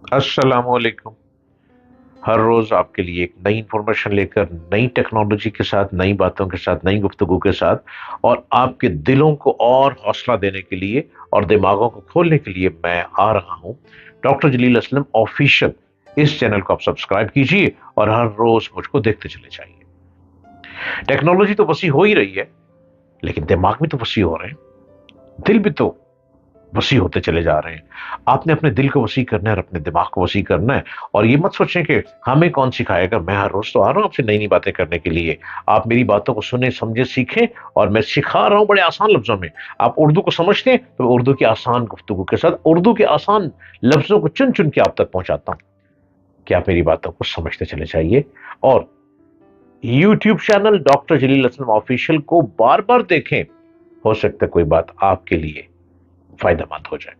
अस्सलाम वालेकुम। हर रोज आपके लिए एक नई इंफॉर्मेशन लेकर, नई टेक्नोलॉजी के साथ, नई बातों के साथ, नई गुफ्तगू के साथ, और आपके दिलों को और हौसला देने के लिए और दिमागों को खोलने के लिए मैं आ रहा हूं। डॉक्टर जलील असलम ऑफिशियल, इस चैनल को आप सब्सक्राइब कीजिए और हर रोज मुझको देखते चले जाइए। टेक्नोलॉजी तो वसी हो ही रही है, लेकिन दिमाग भी तो वसी हो रहे हैं, दिल भी तो वसी होते चले जा रहे हैं। आपने अपने दिल को वसी करना है और अपने दिमाग को वसी करना है। और ये मत सोचें कि हमें कौन सिखाएगा, मैं हर रोज तो आ रहा हूं आपसे नई नई बातें करने के लिए। आप मेरी बातों को सुने, समझे, सीखें, और मैं सिखा रहा हूं बड़े आसान लफ्जों में। आप उर्दू को समझते हैं तो उर्दू की आसान गुफ्तगू के साथ उर्दू के आसान लफ्जों को चुन चुन के आप तक पहुंचाता हूं कि आप मेरी बातों को समझते चले जाइए। और यूट्यूब चैनल डॉक्टर जलील असलम ऑफिशियल को बार बार देखें, हो सकता है कोई बात आपके लिए फायदेमंद हो जाए।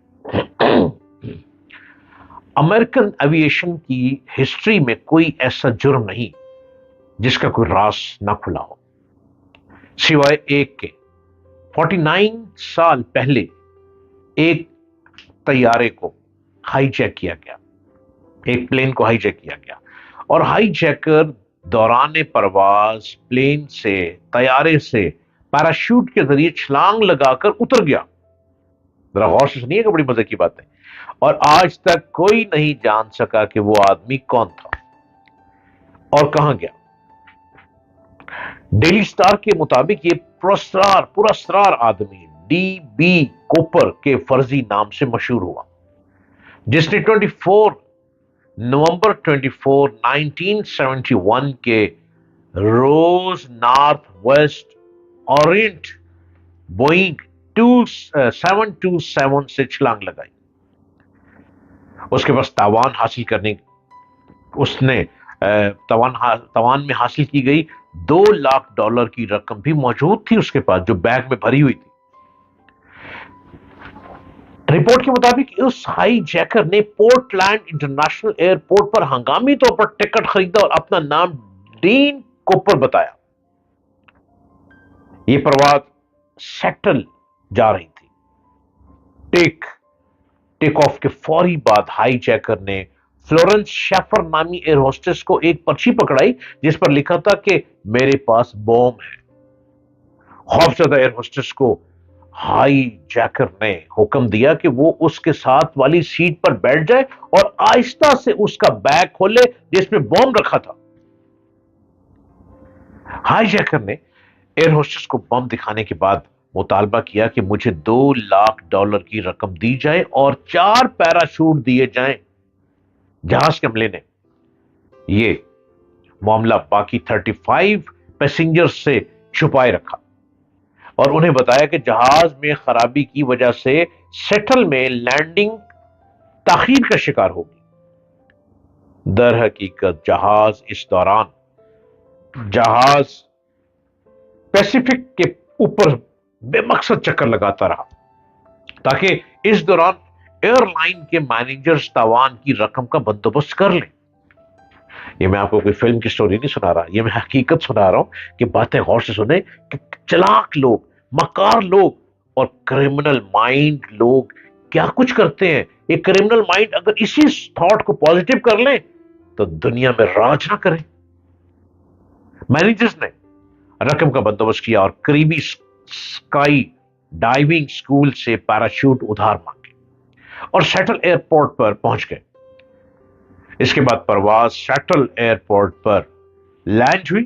अमेरिकन एविएशन की हिस्ट्री में कोई ऐसा जुर्म नहीं जिसका कोई राज ना खुला हो, सिवाय एक के। 49 साल पहले एक तैयारे को हाईजैक किया गया, एक प्लेन को हाईजैक किया गया, और हाईजैकर दौरान परवाज प्लेन से, तैयारे से पैराशूट के जरिए छलांग लगाकर उतर गया। जरा गौर से सुनिएगा, बड़ी मजे की बात है। और आज तक कोई नहीं जान सका कि वो आदमी कौन था और कहां गया। डेली स्टार के मुताबिक ये पुरस्कार आदमी डी बी कोपर के फर्जी नाम से मशहूर हुआ, जिसने 24 नवंबर 1971 के रोज नॉर्थ वेस्ट ओरिएंट बोइंग 727 से छलांग लगाई। उसके पास तावान हासिल करने उसने तवान में हासिल की गई $2 लाख की रकम भी मौजूद थी उसके पास, जो बैग में भरी हुई थी। रिपोर्ट के मुताबिक उस हाई जैकर ने पोर्टलैंड इंटरनेशनल एयरपोर्ट पर हंगामी तौर पर टिकट खरीदा और अपना नाम डीन कोपर बताया। यह परवाज सेटल जा रही थी। टेक ऑफ के फौरी बाद हाई जैकर ने फ्लोरेंस शेफर नामी एयर होस्टेस को एक पर्ची पकड़ाई जिस पर लिखा था कि मेरे पास बॉम्ब है। खौफजदा एयर होस्टेस को हाई जैकर ने हुक्म दिया कि वो उसके साथ वाली सीट पर बैठ जाए और आहिस्ता से उसका बैग खोले जिसमें बॉम्ब रखा था। हाई जैकर ने एयर होस्टेस को बम दिखाने के बाद मुतालबा किया कि मुझे $2 लाख की रकम दी जाए और 4 पैराशूट दिए जाएं। जहाज के अमले ने यह मामला बाकी 35 पैसेंजर्स से छुपाए रखा और उन्हें बताया कि जहाज में खराबी की वजह से सेटल में लैंडिंग ताखीर का शिकार होगी। दर हकीकत जहाज पैसिफिक के ऊपर बेमकसद चक्कर लगाता रहा ताकि इस दौरान एयरलाइन के मैनेजर्स तावान की रकम का बंदोबस्त कर लें। ये मैं आपको कोई फिल्म की स्टोरी नहीं सुना रहा, ये मैं हकीकत सुना रहा हूं कि बातें गौर से सुने कि चालाक लोग, मकार लोग और क्रिमिनल माइंड लोग क्या कुछ करते हैं। ये क्रिमिनल माइंड अगर इसी थॉट को पॉजिटिव कर लें तो दुनिया में राज ना करें। मैनेजर्स ने रकम का बंदोबस्त किया और करीबी स्काई डाइविंग स्कूल से पैराशूट उधार मांगे और सेटल एयरपोर्ट पर पहुंच गए। इसके बाद परवाज सेटल एयरपोर्ट पर लैंड हुई।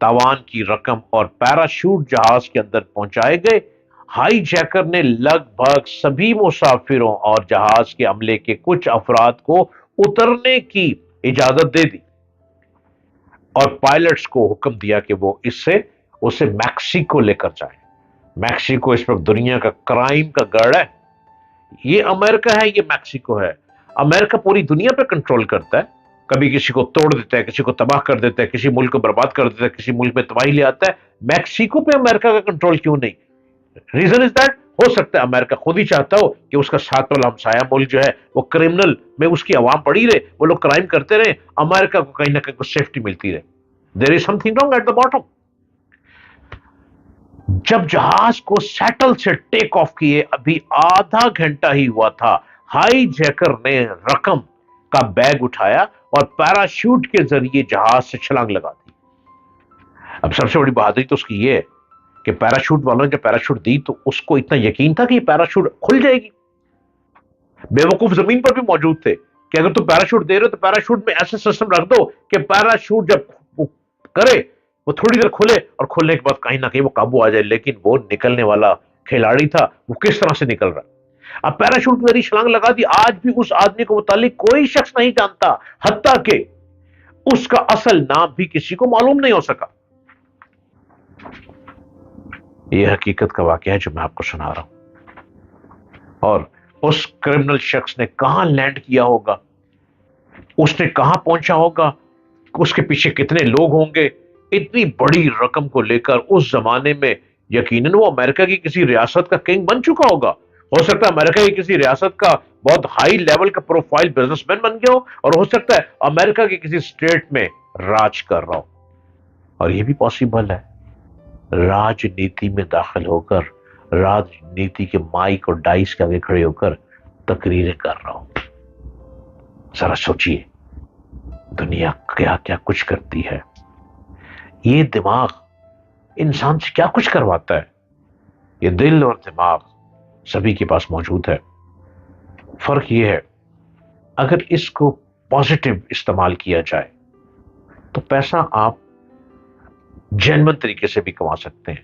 तावान की रकम और पैराशूट जहाज के अंदर पहुंचाए गए। हाई जैकर ने लगभग सभी मुसाफिरों और जहाज के अमले के कुछ अफराद को उतरने की इजाजत दे दी और पायलट्स को हुक्म दिया कि वो उसे मैक्सिको लेकर जाए। मैक्सिको इस वक्त दुनिया का क्राइम का गढ़ है। ये अमेरिका है, ये मैक्सिको है। अमेरिका पूरी दुनिया पे कंट्रोल करता है, कभी किसी को तोड़ देता है, किसी को तबाह कर देता है, किसी मुल्क को बर्बाद कर देता है, किसी मुल्क में तबाही ले आता है। मैक्सिको पे अमेरिका का कंट्रोल क्यों नहीं? रीजन इज दैट हो सकता है अमेरिका खुद ही चाहता हो कि उसका साथ वाला हमसाया मुल्क जो है वो क्रिमिनल में उसकी आवाम पड़ी रहे, वो लोग क्राइम करते रहे, अमेरिका को कहीं ना कहीं कुछ सेफ्टी मिलती रहे। There is something wrong at the bottom. जब जहाज को सेटल से टेक ऑफ किए अभी आधा घंटा ही हुआ था, हाई जैकर ने रकम کا بیگ اٹھایا اور پیراشوٹ کے ذریعے جہاز سے چھلانگ لگا دی۔ اب سب سے بڑی بہادری تو اس کی یہ ہے کہ پیراشوٹ والوں نے جب پیراشوٹ دی تو اس کو اتنا یقین تھا کہ یہ پیراشوٹ کھل جائے گی۔ بے وقوف زمین پر بھی موجود تھے کہ اگر تم پیراشوٹ دے رہے ہو تو پیراشوٹ میں ایسا سسٹم رکھ دو کہ پیراشوٹ جب کرے وہ تھوڑی دیر کھلے اور کھلنے کے بعد کہیں نہ کہیں وہ قابو آ جائے، لیکن وہ نکلنے والا کھلاڑی تھا، وہ کس طرح سے نکل رہا۔ اب پیراشوٹ کے ذریعے چھلانگ لگا دی، آج بھی اس آدمی کو متعلق کوئی شخص نہیں جانتا، حتیٰ کہ اس کا اصل نام بھی کسی کو معلوم نہیں ہو سکا۔ یہ حقیقت کا واقعہ ہے جو میں آپ کو سنا رہا ہوں۔ اور اس کرمنل شخص نے کہاں لینڈ کیا ہوگا، اس نے کہاں پہنچا ہوگا، اس کے پیچھے کتنے لوگ ہوں گے، اتنی بڑی رقم کو لے کر اس زمانے میں یقیناً وہ امریکہ کی کسی ریاست کا کنگ بن چکا ہوگا۔ ہو سکتا ہے امریکہ کی کسی ریاست کا بہت ہائی لیول کا پروفائل بزنس مین بن گیا ہو، اور ہو سکتا ہے امریکہ کی کسی اسٹیٹ میں راج کر رہا ہو، اور یہ بھی پاسبل ہے راجنیتی میں داخل ہو کر، راجنیتی کے مائک اور ڈائس کے آگے کھڑے ہو کر تقریریں کر رہا ہوں۔ ذرا سوچئے دنیا کیا کیا کچھ کرتی ہے، یہ دماغ انسان سے کیا کچھ کرواتا ہے۔ یہ دل اور دماغ سبھی کے پاس موجود ہے، فرق یہ ہے اگر اس کو پازیٹیو استعمال کیا جائے تو پیسہ آپ جینون طریقے سے بھی کما سکتے ہیں،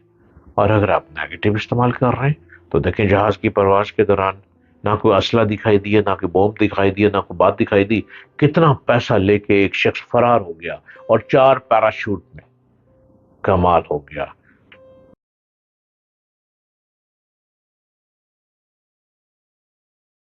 اور اگر آپ نیگیٹو استعمال کر رہے ہیں تو دیکھیں جہاز کی پرواز کے دوران نہ کوئی اسلحہ دکھائی دیا، نہ کوئی بوم دکھائی دیا، نہ کوئی بات دکھائی دی، کتنا پیسہ لے کے ایک شخص فرار ہو گیا اور 4 پیراشوٹ میں کمال ہو گیا۔